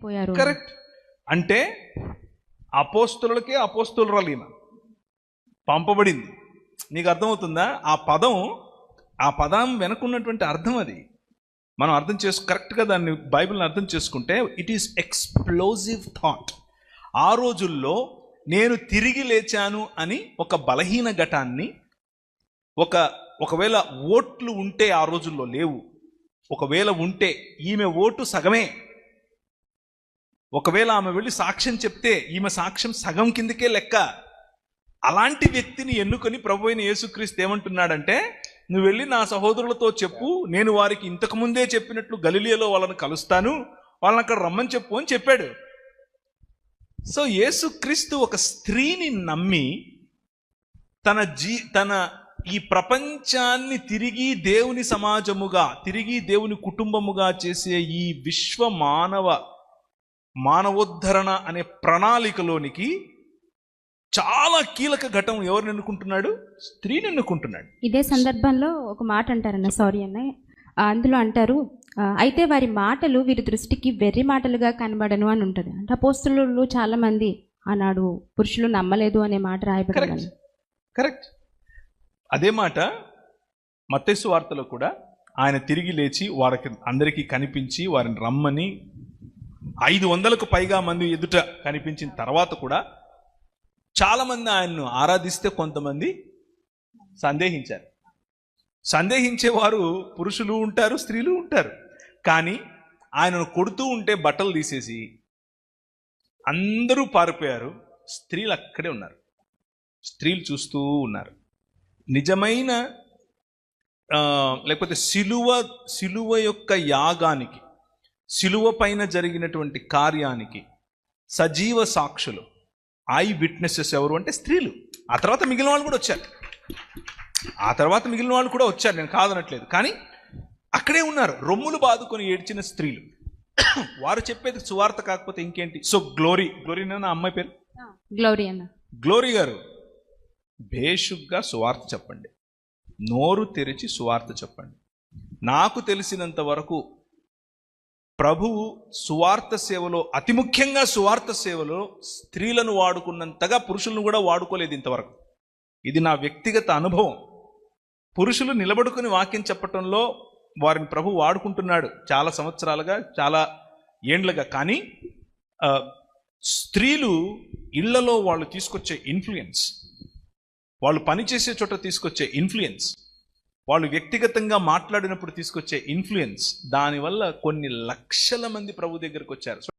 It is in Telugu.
వెళ్ళిపోయారు. కరెక్ట్. అంటే అపోస్తులకే అపోస్తులరాలు ఈమె పంపబడింది. నీకు అర్థమవుతుందా? ఆ పదం వెనకున్నటువంటి అర్థం అది మనం అర్థం కరెక్ట్గా దాన్ని బైబిల్ని అర్థం చేసుకుంటే ఇట్ ఈస్ ఎక్స్ప్లోజివ్ థాట్. ఆ రోజుల్లో నేను తిరిగి లేచాను అని ఒక బలహీన ఘటాన్ని, ఒకవేళ ఓట్లు ఉంటే ఆ రోజుల్లో లేవు, ఒకవేళ ఉంటే ఈమె ఓటు సగమే, ఒకవేళ ఆమె వెళ్ళి సాక్ష్యం చెప్తే ఈమె సాక్ష్యం సగం కిందకే లెక్క. అలాంటి వ్యక్తిని ఎన్నుకొని ప్రభు అయిన యేసుక్రీస్తు ఏమంటున్నాడంటే, నువ్వు వెళ్ళి నా సహోదరులతో చెప్పు, నేను వారికి ఇంతకు ముందే చెప్పినట్లు గలిలియలో వాళ్ళని కలుస్తాను, వాళ్ళని అక్కడ రమ్మని చెప్పు అని చెప్పాడు. సో యేసుక్రీస్తు ఒక స్త్రీని నమ్మి తన ఈ ప్రపంచాన్ని తిరిగి దేవుని సమాజముగా, తిరిగి దేవుని కుటుంబముగా చేసే ఈ విశ్వ మానవోద్ధరణ అనే ప్రణాళికలోనికి చాలా కీలక ఘటం ఎవరిని ఎన్నుకుంటున్నాడు? స్త్రీని ఎన్నుకుంటున్నాడు. ఇదే సందర్భంలో ఒక మాట అంటారన్న, సారీ అన్న, అందులో అంటారు, అయితే వారి మాటలు వీరి దృష్టికి వెర్రి మాటలుగా కనబడను అని ఉంటుంది. అంటే అపోస్తలులు చాలా మంది ఆనాడు పురుషులు నమ్మలేదు అనే మాట రాయబడింది. కరెక్ట్. అదే మాట మత్తయి సువార్తలో కూడా ఆయన తిరిగి లేచి వారికి అందరికీ కనిపించి వారిని రమ్మని 500కు పైగా మంది ఎదుట కనిపించిన తర్వాత కూడా చాలా మంది ఆయన్ను ఆరాధిస్తే కొంతమంది సందేహించారు. సందేహించేవారు పురుషులు ఉంటారు, స్త్రీలు ఉంటారు. కానీ ఆయనను కొడుతూ ఉంటే బట్టలు తీసేసి అందరూ పారిపోయారు. స్త్రీలు అక్కడే ఉన్నారు, స్త్రీలు చూస్తూ ఉన్నారు. నిజమైన లేకపోతే సిలువ యొక్క యాగానికి, సిలువ పైన జరిగినటువంటి కార్యానికి సజీవ సాక్షులు, ఐ విట్నెసెస్ ఎవరు అంటే స్త్రీలు. ఆ తర్వాత మిగిలిన వాళ్ళు కూడా వచ్చారు, నేను కాదనట్లేదు. కానీ అక్కడే ఉన్నారు, రొమ్ములు బాదుకొని ఏడ్చిన స్త్రీలు. వారు చెప్పేది సువార్త కాకపోతే ఇంకేంటి? సో గ్లోరీ నా అమ్మాయి పేరు గ్లోరీ గారు, బేషుగ్గా సువార్త చెప్పండి, నోరు తెరిచి సువార్త చెప్పండి. నాకు తెలిసినంత వరకు ప్రభువు సువార్త సేవలో, అతి ముఖ్యంగా సువార్త సేవలో స్త్రీలను వాడుకున్నంతగా పురుషులను కూడా వాడుకోలేదు ఇంతవరకు. ఇది నా వ్యక్తిగత అనుభవం. పురుషులు నిలబడుకుని వాక్యం చెప్పటంలో వారిని ప్రభు వాడుకుంటున్నాడు చాలా సంవత్సరాలుగా, చాలా ఏండ్లుగా. కానీ స్త్రీలు ఇళ్లలో వాళ్ళు తీసుకొచ్చే ఇన్ఫ్లుయెన్స్, వాళ్ళు పనిచేసే చోట తీసుకొచ్చే ఇన్ఫ్లుయెన్స్, వాళ్ళు వ్యక్తిగతంగా మాట్లాడినప్పుడు తీసుకొచ్చే ఇన్ఫ్లుయెన్స్, దానివల్ల కొన్ని లక్షల మంది ప్రభు దగ్గరకు వచ్చారు.